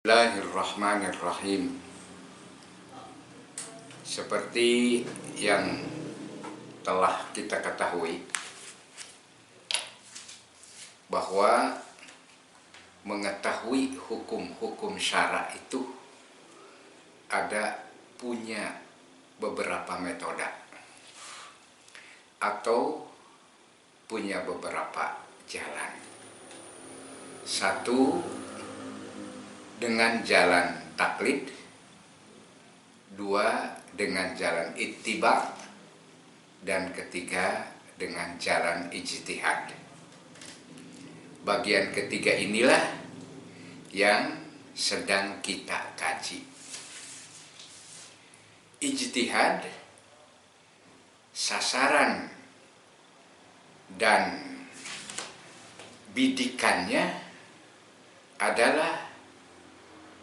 Bismillahirrahmanirrahim. Seperti yang telah kita ketahui bahwa mengetahui hukum-hukum syara itu punya beberapa metode atau punya beberapa jalan. Satu, dengan jalan taklid. Dua, dengan jalan ittiba. Dan ketiga, dengan jalan ijtihad. Bagian ketiga inilah yang sedang kita kaji. Ijtihad, sasaran dan bidikannya adalah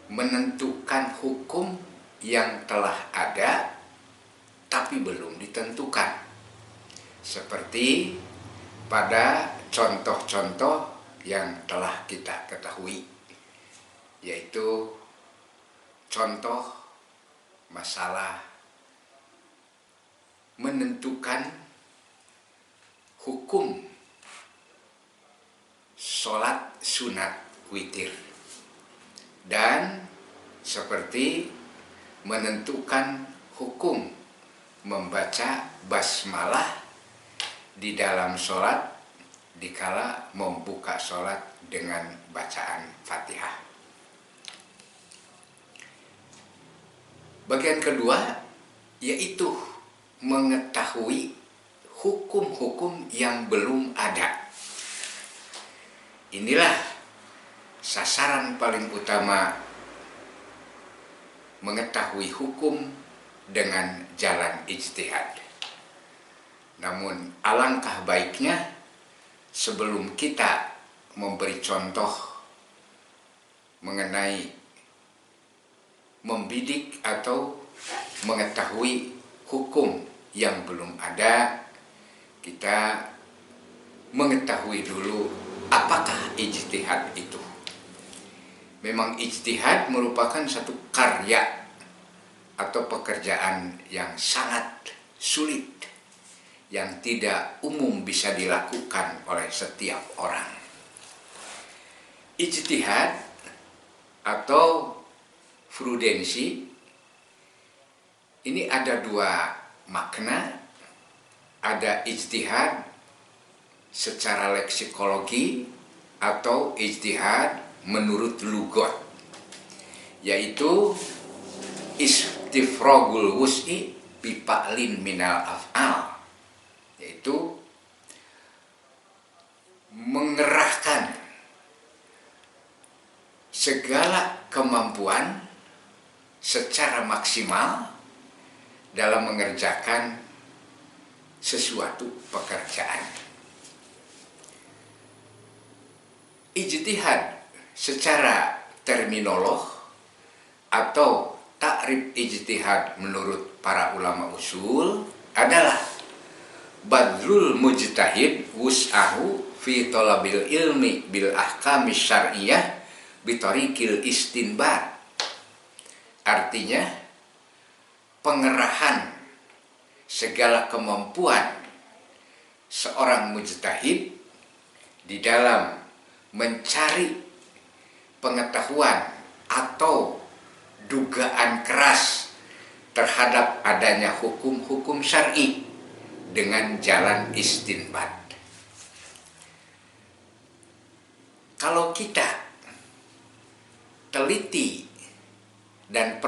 menentukan hukum yang telah ada tapi belum ditentukan, seperti pada contoh-contoh yang telah kita ketahui, yaitu contoh masalah menentukan hukum sholat sunat witir, dan seperti menentukan hukum membaca basmalah di dalam sholat dikala membuka sholat dengan bacaan Fatihah. Bagian kedua yaitu mengetahui hukum-hukum yang belum ada. Inilah sasaran paling utama mengetahui hukum dengan jalan ijtihad. Namun alangkah baiknya sebelum kita memberi contoh mengenai membidik atau mengetahui hukum yang belum ada, kita mengetahui dulu apakah ijtihad itu. Memang ijtihad merupakan satu karya atau pekerjaan yang sangat sulit, yang tidak umum bisa dilakukan oleh setiap orang. Ijtihad atau prudensi ini ada dua makna. Ada ijtihad secara leksikologi atau ijtihad menurut lugat, yaitu istifrogul wus'i bipa'lin minal af'al, yaitu mengerahkan segala kemampuan secara maksimal dalam mengerjakan sesuatu pekerjaan. Ijtihad secara terminolog atau takrif ijtihad menurut para ulama usul adalah badlul mujtahid wus'ahu fi talabil ilmi bil ahkami syar'iyyah bitariqil istinbat. Artinya pengerahan segala kemampuan seorang mujtahid di dalam mencari pengetahuan atau dugaan keras terhadap adanya hukum-hukum syar'i dengan jalan istinbat. Kalau kita teliti dan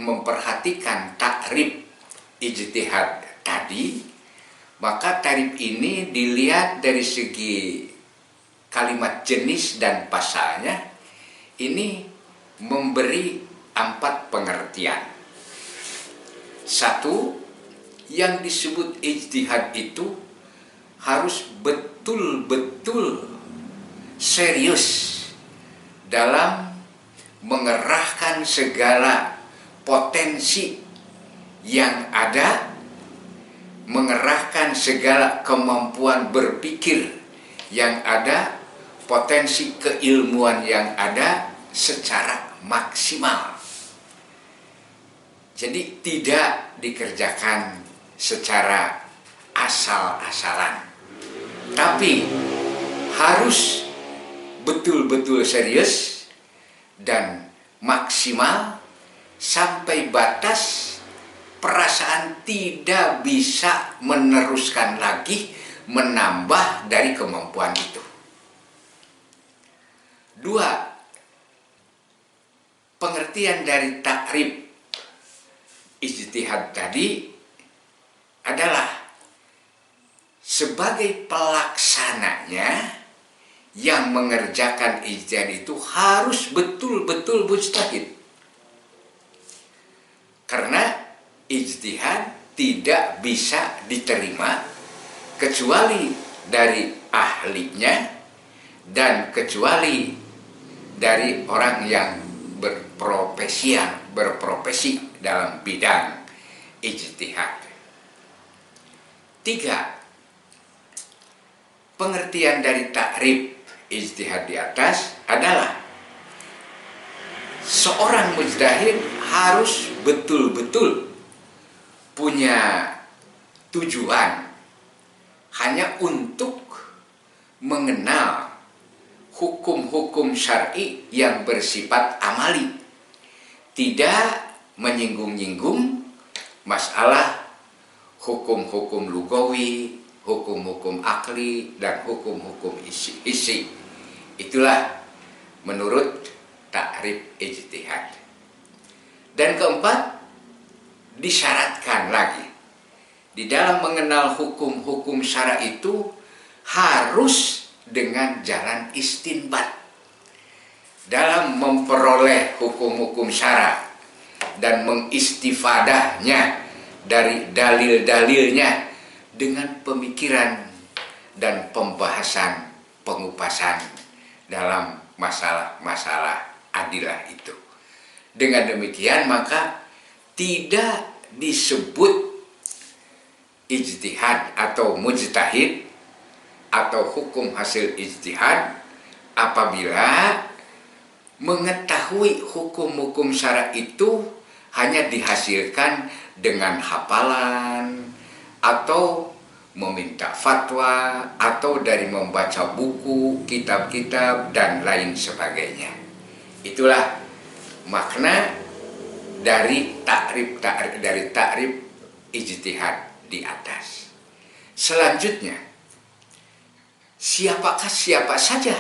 memperhatikan takrif ijtihad tadi, maka takrif ini dilihat dari segi kalimat jenis dan pasalnya. Ini memberi 4 pengertian. Satu, yang disebut ijtihad itu harus betul-betul serius dalam mengerahkan segala potensi yang ada, mengerahkan segala kemampuan berpikir yang ada, potensi keilmuan yang ada secara maksimal. Jadi tidak dikerjakan secara asal-asalan, tapi harus betul-betul serius dan maksimal sampai batas perasaan tidak bisa meneruskan lagi menambah dari kemampuan itu. 2. Pengertian dari takrib ijtihad tadi adalah sebagai pelaksananya yang mengerjakan ijtihad itu harus betul-betul mujtahid. Karena ijtihad tidak bisa diterima kecuali dari ahlinya dan kecuali dari orang yang berprofesi dalam bidang ijtihad. 3. Pengertian dari takrib ijtihad di atas adalah seorang mujtahid harus betul-betul punya tujuan hanya untuk mengenal hukum-hukum syar'i yang bersifat amali, tidak menyinggung-nyinggung masalah hukum-hukum lugawi, hukum-hukum akli, dan hukum-hukum isi. Itulah menurut takrib ijtihad. Dan keempat, disyaratkan lagi di dalam mengenal hukum-hukum syara itu harus dengan jalan istinbat dalam memperoleh hukum-hukum syara dan mengistifadahnya dari dalil-dalilnya dengan pemikiran dan pembahasan pengupasan dalam masalah-masalah adilah itu. Dengan demikian maka tidak disebut ijtihad atau mujtahid atau hukum hasil ijtihad apabila mengetahui hukum-hukum syara itu hanya dihasilkan dengan hafalan atau meminta fatwa atau dari membaca buku, kitab-kitab dan lain sebagainya. Itulah makna dari takrib ijtihad di atas. Selanjutnya, siapa saja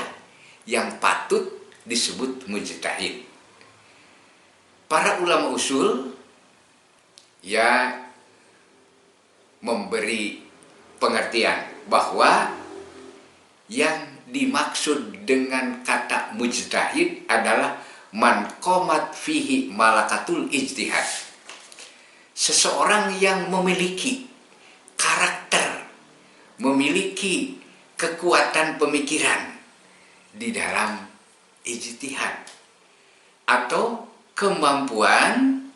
yang patut disebut mujtahid? Para ulama usul ya memberi pengertian bahwa yang dimaksud dengan kata mujtahid adalah man qomat fihi malakatul ijtihad. Seseorang yang memiliki karakter, memiliki kekuatan pemikiran di dalam ijtihad atau kemampuan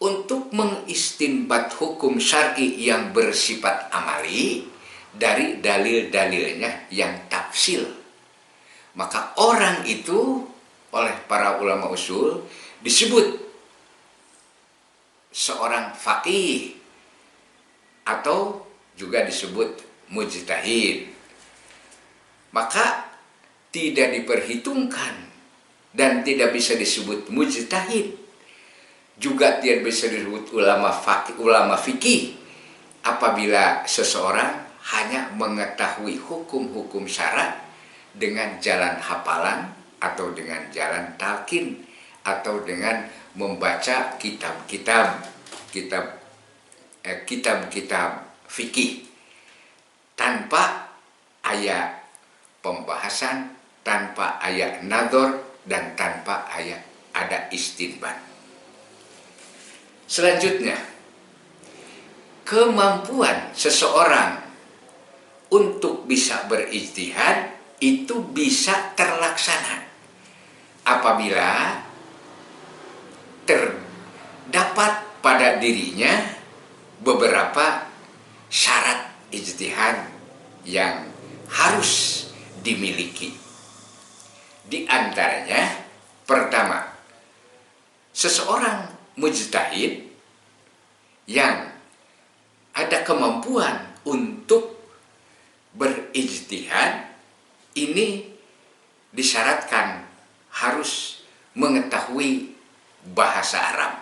untuk mengistinbat hukum syar'i yang bersifat amali dari dalil-dalilnya yang tafsil. Maka orang itu oleh para ulama usul disebut seorang faqih atau juga disebut mujtahid. Maka tidak diperhitungkan dan tidak bisa disebut mujtahid, juga tidak bisa disebut ulama fikih apabila seseorang hanya mengetahui hukum-hukum syara dengan jalan hafalan atau dengan jalan talqin atau dengan membaca kitab-kitab fikih tanpa ayat pembahasan, tanpa ayat nador dan tanpa ayat ada istinbat. Selanjutnya, kemampuan seseorang untuk bisa berijtihad itu bisa terlaksana apabila terdapat pada dirinya beberapa syarat ijtihad yang harus dimiliki. Di antaranya, pertama, seseorang mujtahid yang ada kemampuan untuk berijtihad ini disyaratkan harus mengetahui bahasa Arab.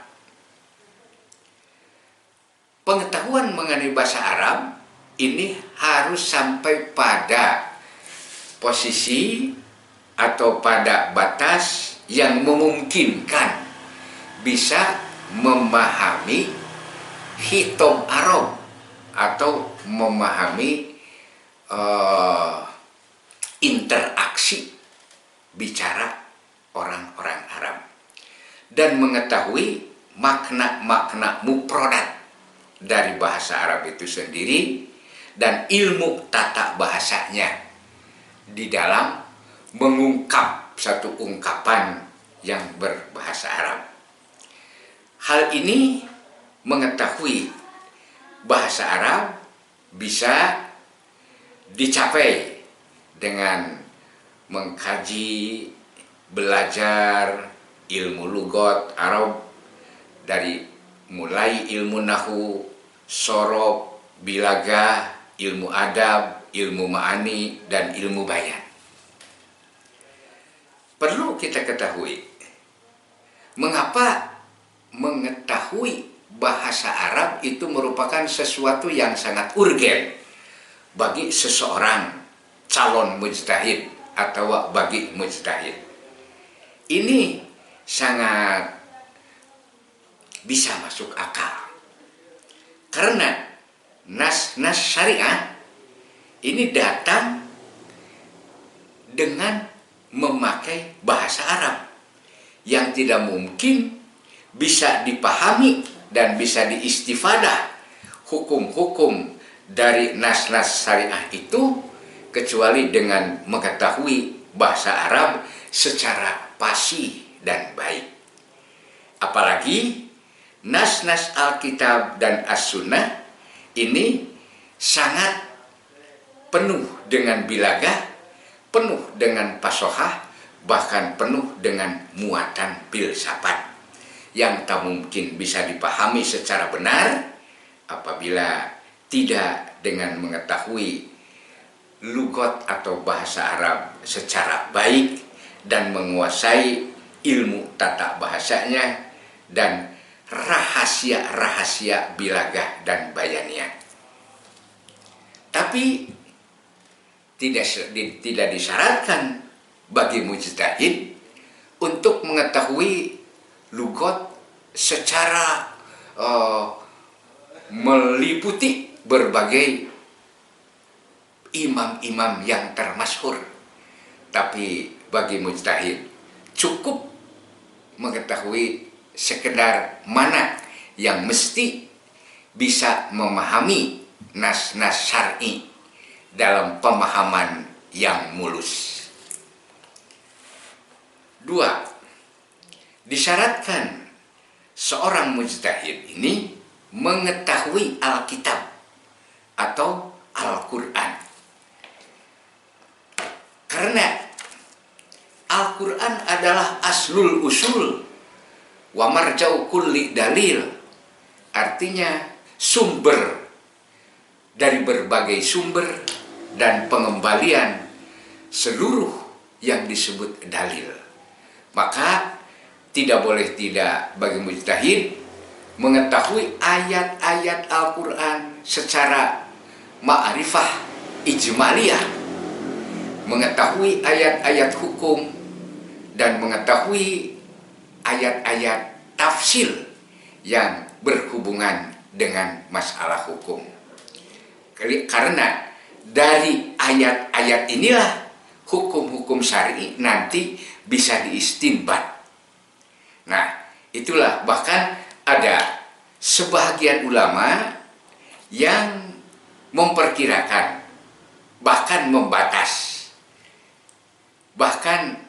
Pengetahuan mengenai bahasa Arab ini harus sampai pada posisi atau pada batas yang memungkinkan bisa memahami khitab Arab atau memahami interaksi bicara orang-orang Arab dan mengetahui makna-makna mufradat dari bahasa Arab itu sendiri dan ilmu tata bahasanya di dalam mengungkap satu ungkapan yang berbahasa Arab. Hal ini mengetahui bahasa Arab bisa dicapai dengan mengkaji, belajar ilmu lugat Arab dari mulai ilmu nahu, sorob, bilagah, ilmu adab, ilmu ma'ani, dan ilmu bayan. Perlu kita ketahui mengapa mengetahui bahasa Arab itu merupakan sesuatu yang sangat urgen bagi seseorang calon mujtahid atau bagi mujtahid. Ini sangat bisa masuk akal karena nas-nas syariah ini datang dengan memakai bahasa Arab yang tidak mungkin bisa dipahami dan bisa diistifadah hukum-hukum dari nas-nas syariah itu kecuali dengan mengetahui bahasa Arab secara fasih dan baik. Apalagi nas-nas Alkitab dan As-Sunnah ini sangat penuh dengan bilagah, penuh dengan fasohah, bahkan penuh dengan muatan filsafat yang tak mungkin bisa dipahami secara benar apabila tidak dengan mengetahui lugat atau bahasa Arab secara baik dan menguasai ilmu tata bahasanya dan rahasia-rahasia bilagah dan bayannya. Tapi tidak disyaratkan bagi mujtahid untuk mengetahui lugat secara meliputi berbagai imam-imam yang termasyhur. Tapi bagi mujtahid cukup mengetahui sekedar mana yang mesti bisa memahami nas-nas syar'i dalam pemahaman yang mulus. 2. Disyaratkan seorang mujtahid ini mengetahui Alkitab atau Al-Quran. Karena Al-Quran adalah aslul usul wa marja'u kulli dalil. Artinya sumber dari berbagai sumber dan pengembalian seluruh yang disebut dalil. Maka tidak boleh tidak bagi mujtahid mengetahui ayat-ayat Al-Quran secara ma'rifah ijmaliyah, mengetahui ayat-ayat hukum dan mengetahui ayat-ayat tafsir yang berhubungan dengan masalah hukum. Karena dari ayat-ayat inilah hukum-hukum syar'i nanti bisa diistinbat. Nah, itulah bahkan ada sebahagian ulama yang memperkirakan, bahkan membatas, bahkan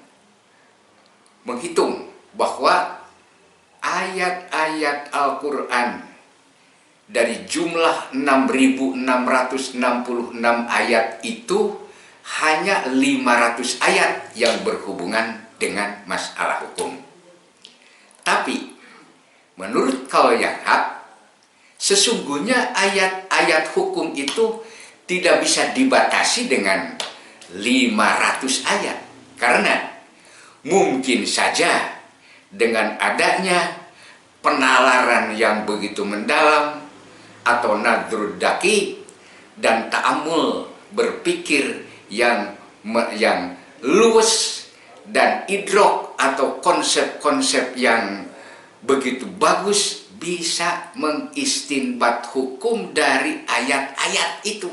menghitung bahwa ayat-ayat Al-Quran dari jumlah 6.666 ayat itu hanya 500 ayat yang berhubungan dengan masalah hukum. Tapi menurut kaul yang hak, sesungguhnya ayat-ayat hukum itu tidak bisa dibatasi dengan 500 ayat. Karena mungkin saja dengan adanya penalaran yang begitu mendalam atau nadrud daki dan ta'amul berpikir yang luwes dan idrok atau konsep-konsep yang begitu bagus bisa mengistinbat hukum dari ayat-ayat itu.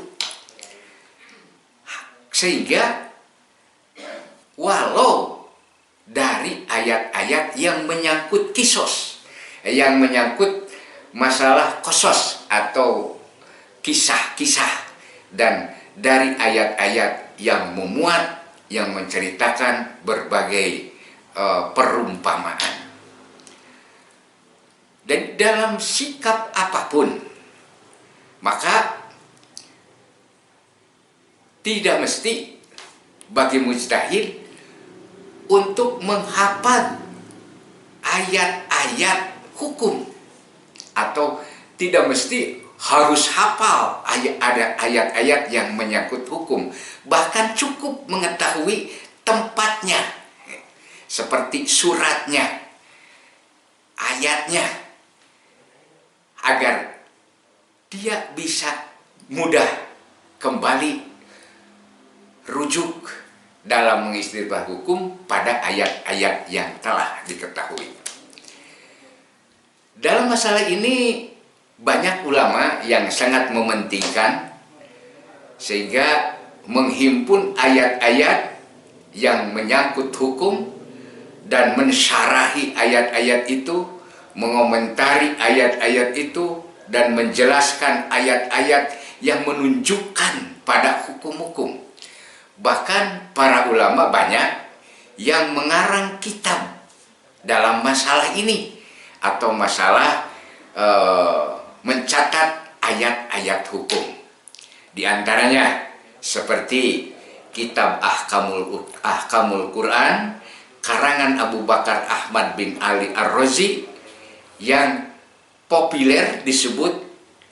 Sehingga walau dari ayat-ayat yang menyangkut kisos, yang menyangkut masalah kosos atau kisah-kisah, dan dari ayat-ayat yang memuat, yang menceritakan berbagai perumpamaan. Dan dalam sikap apapun, maka tidak mesti bagi mujtahid untuk menghafal ayat-ayat hukum, atau tidak mesti harus hafal ada ayat-ayat yang menyangkut hukum. Bahkan cukup mengetahui tempatnya, seperti suratnya, ayatnya, agar dia bisa mudah kembali rujuk dalam mengistinbat hukum pada ayat-ayat yang telah diketahui. Dalam masalah ini banyak ulama yang sangat mementingkan, sehingga menghimpun ayat-ayat yang menyangkut hukum dan mensyarahi ayat-ayat itu, mengomentari ayat-ayat itu, dan menjelaskan ayat-ayat yang menunjukkan pada hukum-hukum. Bahkan para ulama banyak yang mengarang kitab dalam masalah ini, atau masalah mencatat ayat-ayat hukum. Di antaranya seperti kitab Ahkamul Quran karangan Abu Bakar Ahmad bin Ali Ar-Razi, yang populer disebut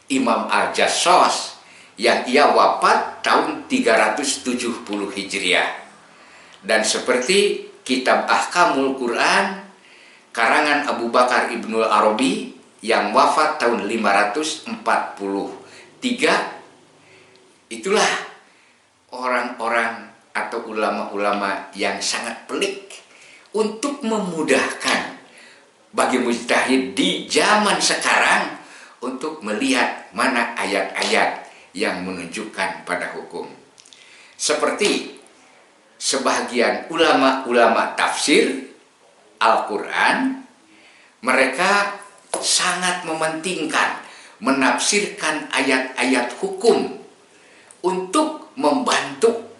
Imam Al-Jassos, yang ia wafat tahun 370 Hijriah. Dan seperti kitab Ahkamul Quran karangan Abu Bakar Ibnul Arabi, yang wafat tahun 543. Itulah orang-orang atau ulama-ulama yang sangat pelik untuk memudahkan bagi mujtahid di zaman sekarang untuk melihat mana ayat-ayat yang menunjukkan pada hukum. Seperti sebagian ulama-ulama tafsir Al-Quran, mereka sangat mementingkan menafsirkan ayat-ayat hukum untuk membantu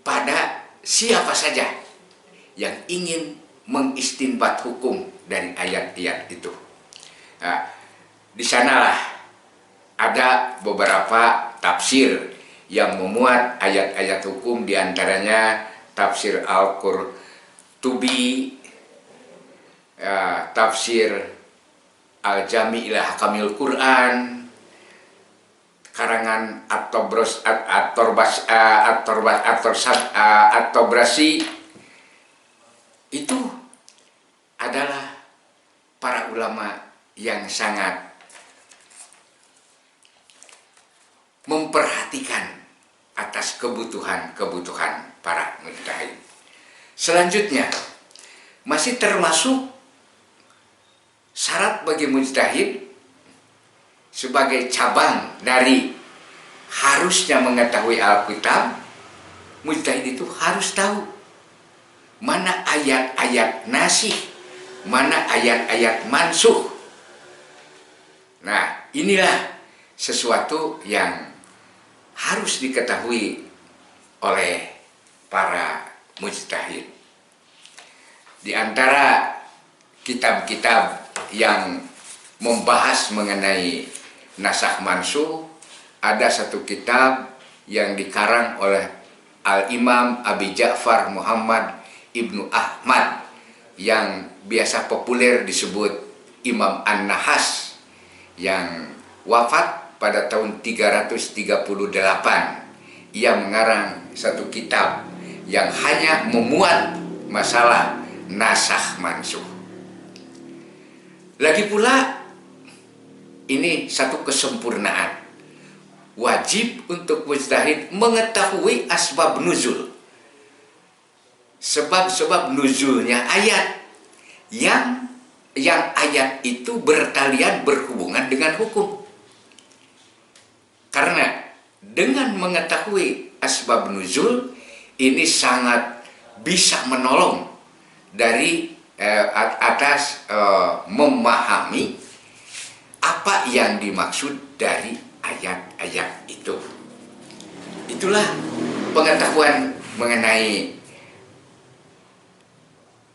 pada siapa saja yang ingin mengistinbat hukum dari ayat-ayat itu. Nah, di sanalah ada beberapa tafsir yang memuat ayat-ayat hukum, diantaranya tafsir Al-Qurtubi, tafsir Al-Jami' ila Ahkamil Quran karangan At-Tabrasi. Itu adalah para ulama yang sangat memperhatikan atas kebutuhan para mujtahid. Selanjutnya, masih termasuk syarat bagi mujtahid sebagai cabang dari harusnya mengetahui Alkitab. Mujtahid itu harus tahu mana ayat-ayat nasih, mana ayat-ayat mansuh. Nah, inilah sesuatu yang harus diketahui oleh para mujtahid. Di antara kitab-kitab yang membahas mengenai nasakh mansuh, ada satu kitab yang dikarang oleh Al-Imam Abi Ja'far Muhammad Ibnu Ahmad, yang biasa populer disebut Imam An-Nahas yang wafat pada tahun 338. Ia mengarang satu kitab yang hanya memuat masalah nasakh mansuh. Lagi pula, ini satu kesempurnaan. Wajib untuk mujtahid mengetahui asbab nuzul. Sebab-sebab nuzulnya ayat. Yang ayat itu bertalian berhubungan dengan hukum. Karena dengan mengetahui asbab nuzul, ini sangat bisa menolong dari atas memahami apa yang dimaksud dari ayat-ayat itu. Itulah pengetahuan mengenai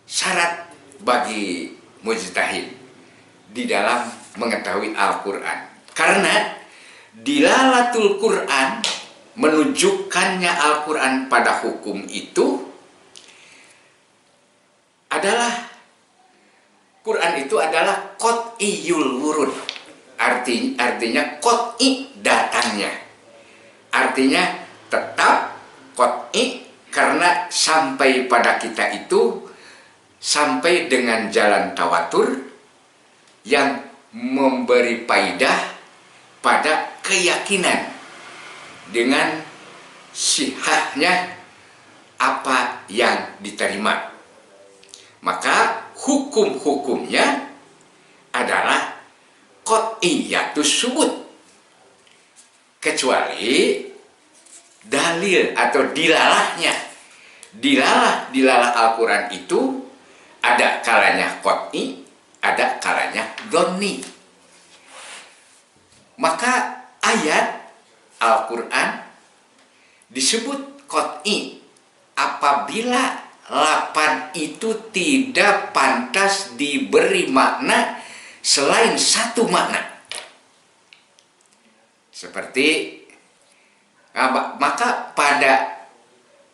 syarat bagi mujtahid di dalam mengetahui Al-Quran. Karena dilalatul Quran, menunjukkannya Al-Quran pada hukum itu adalah Quran itu adalah qot'iyul wurud. Artinya qot'i datangnya. Artinya tetap qot'i karena sampai pada kita itu sampai dengan jalan tawatur yang memberi faidah pada keyakinan dengan sihahnya apa yang diterima. Maka hukum-hukumnya adalah qot'iyatus subut, kecuali dalil atau dilalahnya. Dilalah Al-Quran itu ada kalanya qot'i, ada kalanya dhonni. Maka ayat Al-Quran disebut qot'i apabila lapan itu tidak pantas diberi makna selain satu makna. Seperti maka pada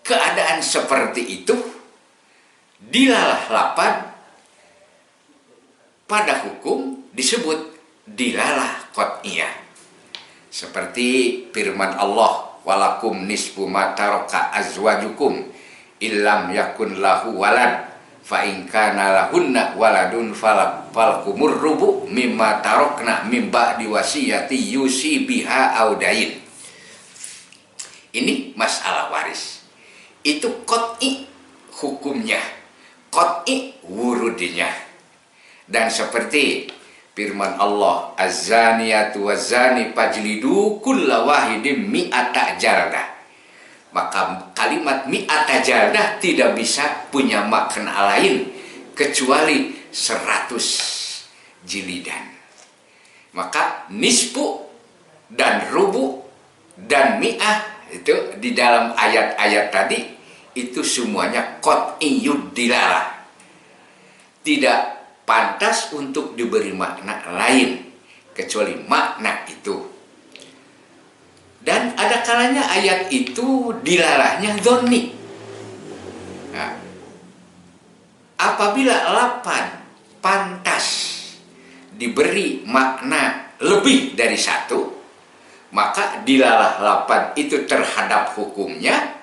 keadaan seperti itu dilalah lapan pada hukum disebut dilalah qot'iyah. Seperti firman Allah, walakum nisfu ma taraka azwajukum illam yakun lahu walad fa in kana lahunna waladun falkumur rubu mimma tarokna mim ba'di wasiyati yusi biha audain. Ini masalah waris. Itu qot'i hukumnya, qot'i wurudinya. Dan seperti firman Allah, az-zaniyatu waz-zani fajlidu kulla wahidin mi'ata jaldah. Maka kalimat mi'ata jaldah tidak bisa punya makna lain kecuali 100 jilidan. Maka nisfu dan rubu dan mi'ah itu di dalam ayat-ayat tadi itu semuanya qot'iyud dilalah. Tidak pantas untuk diberi makna lain kecuali makna itu. Dan ada kalanya ayat itu dilalahnya dhonni. Nah, apabila lapan pantas diberi makna lebih dari satu, maka dilalah lapan itu terhadap hukumnya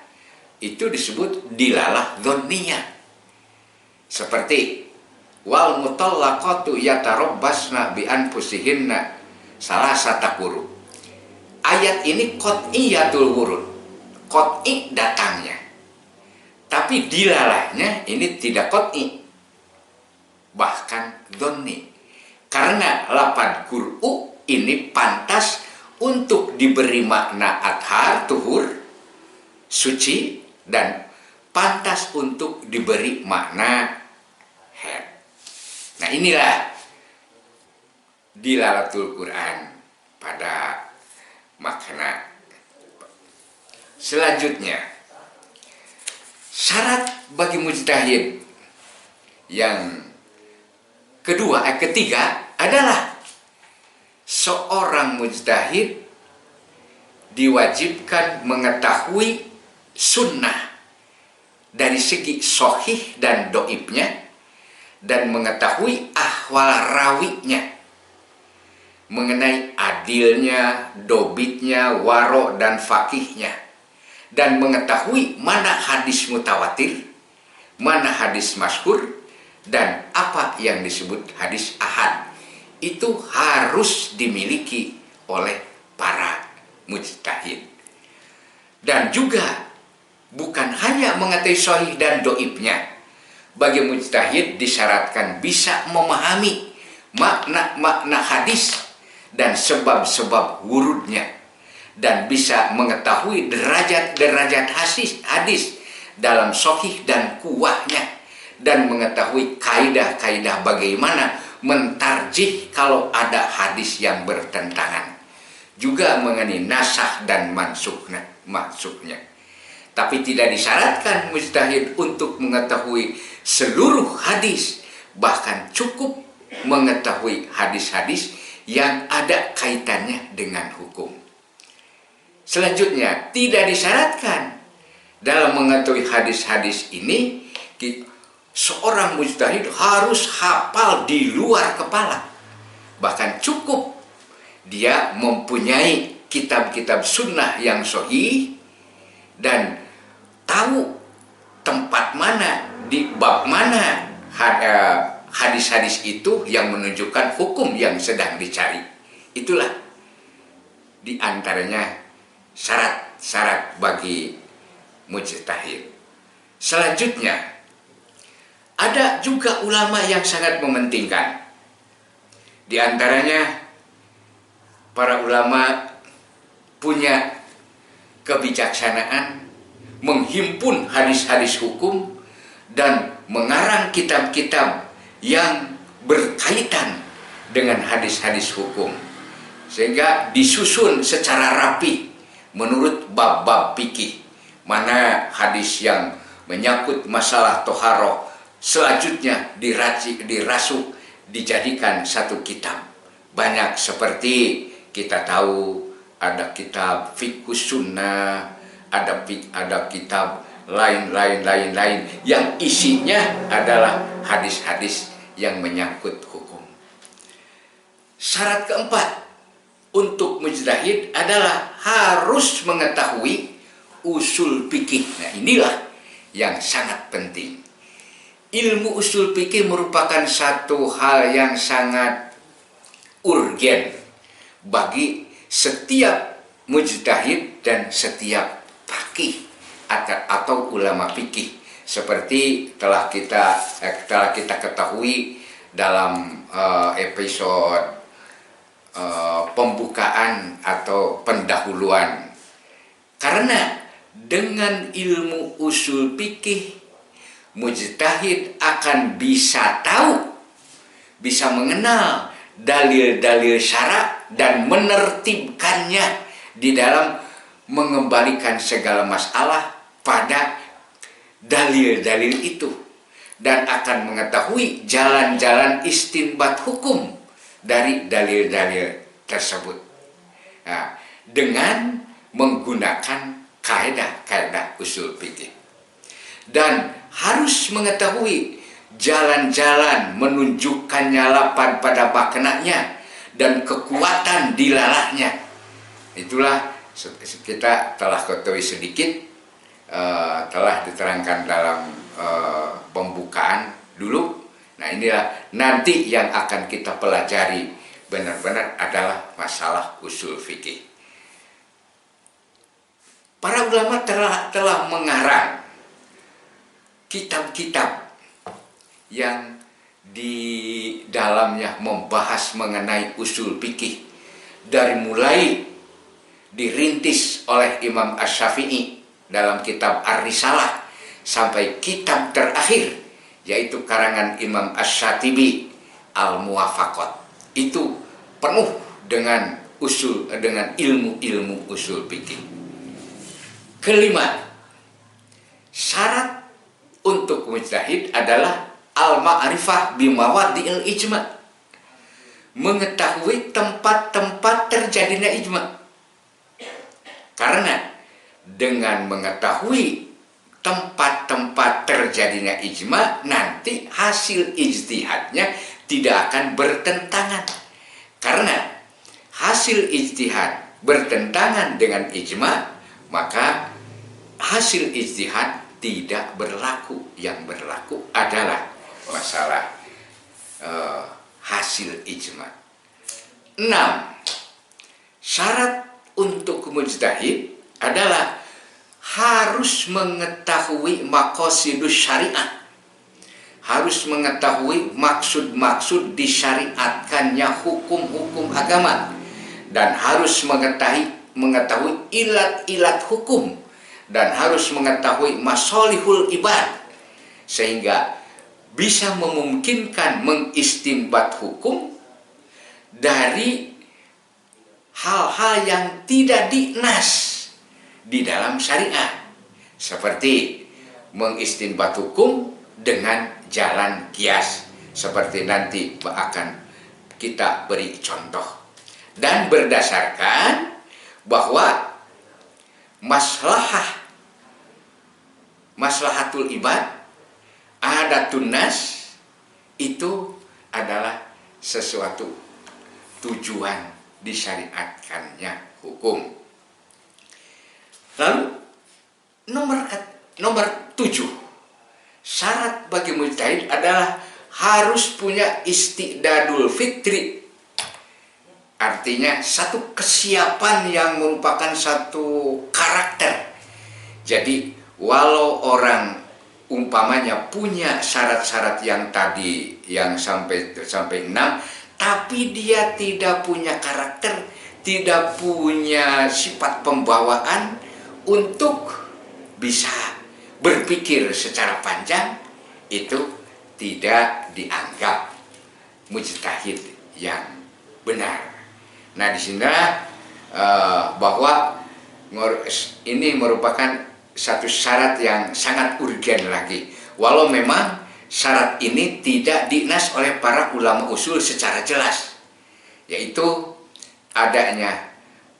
itu disebut dilalah dhonniyah. Seperti wal mutallaqatu yatarabbasna bi anfusihinna salasata quru. Ayat ini qot'iyatul wurud, qot'i datangnya. Tapi dilalahnya ini tidak qot'i, bahkan dhonni. Karena lapan qur'u ini pantas untuk diberi makna athar, tuhur, suci, dan pantas untuk diberi makna haid. Nah inilah dilalatul Quran pada makna. Selanjutnya, syarat bagi mujtahid yang ketiga adalah seorang mujtahid diwajibkan mengetahui sunnah dari segi sahih dan doibnya, dan mengetahui ahwal rawinya, mengenai adilnya, dobitnya, waro dan fakihnya, dan mengetahui mana hadis mutawatir, mana hadis masyhur, dan apa yang disebut hadis ahad. Itu harus dimiliki oleh para mujtahid. Dan juga bukan hanya mengetahui sahih dan doibnya, bagi mujtahid disyaratkan bisa memahami makna-makna hadis dan sebab-sebab wurudnya, dan bisa mengetahui derajat-derajat hadis dalam sahih dan kuwahnya, dan mengetahui kaidah-kaidah bagaimana mentarjih kalau ada hadis yang bertentangan, juga mengenai nasakh dan mansuknya. Tapi tidak disyaratkan mujtahid untuk mengetahui seluruh hadis, bahkan cukup mengetahui hadis-hadis yang ada kaitannya dengan hukum. Selanjutnya, tidak disyaratkan dalam mengetahui hadis-hadis ini seorang mujtahid harus hafal di luar kepala. Bahkan cukup dia mempunyai kitab-kitab sunnah yang sahih dan tahu tempat mana, di bab mana hadis-hadis itu yang menunjukkan hukum yang sedang dicari. Itulah di antaranya syarat-syarat bagi mujtahid. Selanjutnya, ada juga ulama yang sangat mementingkan. Di antaranya, para ulama punya kebijaksanaan menghimpun hadis-hadis hukum dan mengarang kitab-kitab yang berkaitan dengan hadis-hadis hukum, sehingga disusun secara rapi menurut bab-bab fikih. Mana hadis yang menyangkut masalah toharoh selanjutnya dirasuk dijadikan satu kitab. Banyak seperti kita tahu ada kitab fiqhus sunnah, ada kitab lain yang isinya adalah hadis-hadis yang menyangkut hukum. Syarat keempat untuk mujtahid adalah harus mengetahui usul fikih. Nah, inilah yang sangat penting. Ilmu usul fikih merupakan satu hal yang sangat urgen bagi setiap mujtahid dan setiap faqih atau ulama fikih, seperti telah kita ketahui dalam episode pembukaan atau pendahuluan. Karena dengan ilmu usul fikih, mujtahid akan bisa tahu, bisa mengenal dalil-dalil syara dan menertibkannya di dalam mengembalikan segala masalah pada dalil-dalil itu, dan akan mengetahui jalan-jalan istinbat hukum dari dalil-dalil tersebut. Nah, dengan menggunakan kaidah-kaidah usul fikih, dan harus mengetahui jalan-jalan menunjukkannya lapan pada maknanya dan kekuatan dilalahnya. Itulah kita telah ketahui sedikit, telah diterangkan dalam pembukaan dulu. Nah, inilah nanti yang akan kita pelajari benar-benar adalah masalah usul fikih. Para ulama telah mengarang kitab-kitab yang di dalamnya membahas mengenai usul fikih, dari mulai dirintis oleh Imam Asy-Syafi'i dalam kitab Ar-Risalah sampai kitab terakhir yaitu karangan Imam Asy-Syatibi Al-Muwafaqat. Itu penuh dengan ilmu-ilmu usul fikih. Kelima, syarat untuk mujtahid adalah al-ma'rifah bimawadhi'il ijma', mengetahui tempat-tempat terjadinya ijma'. Karena dengan mengetahui tempat-tempat terjadinya ijma, nanti hasil ijtihadnya tidak akan bertentangan. Karena hasil ijtihad bertentangan dengan ijma, maka hasil ijtihad tidak berlaku. Yang berlaku adalah masalah hasil ijma. 6. Syarat untuk mujtahid adalah harus mengetahui maqasidus syariat, harus mengetahui maksud-maksud disyariatkannya hukum-hukum agama, dan harus mengetahui ilat-ilat hukum, dan harus mengetahui masolihul ibad, sehingga bisa memungkinkan mengistinbat hukum dari hal-hal yang tidak dinas di dalam syariat, seperti mengistinbat hukum dengan jalan kias, seperti nanti akan kita beri contoh, dan berdasarkan bahwa maslahatul ibad, adatun nas, itu adalah sesuatu tujuan disyariatkannya hukum. Lalu nomor 7, syarat bagi mujtahid adalah harus punya istiqdadul fitri, artinya satu kesiapan yang merupakan satu karakter. Jadi walau orang umpamanya punya syarat-syarat yang tadi, yang sampai 6, tapi dia tidak punya karakter, tidak punya sifat pembawaan untuk bisa berpikir secara panjang, itu tidak dianggap mujtahid yang benar. Nah, di sini bahwa ini merupakan satu syarat yang sangat urgen lagi, walau memang syarat ini tidak dinas oleh para ulama usul secara jelas, yaitu adanya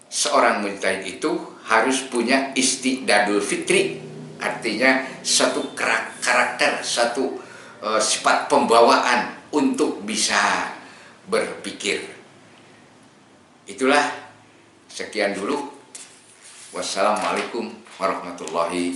seorang mujtahid itu harus punya istiqdadul fitri, artinya satu karakter, satu sifat pembawaan untuk bisa berpikir. Itulah, sekian dulu. Wassalamualaikum warahmatullahi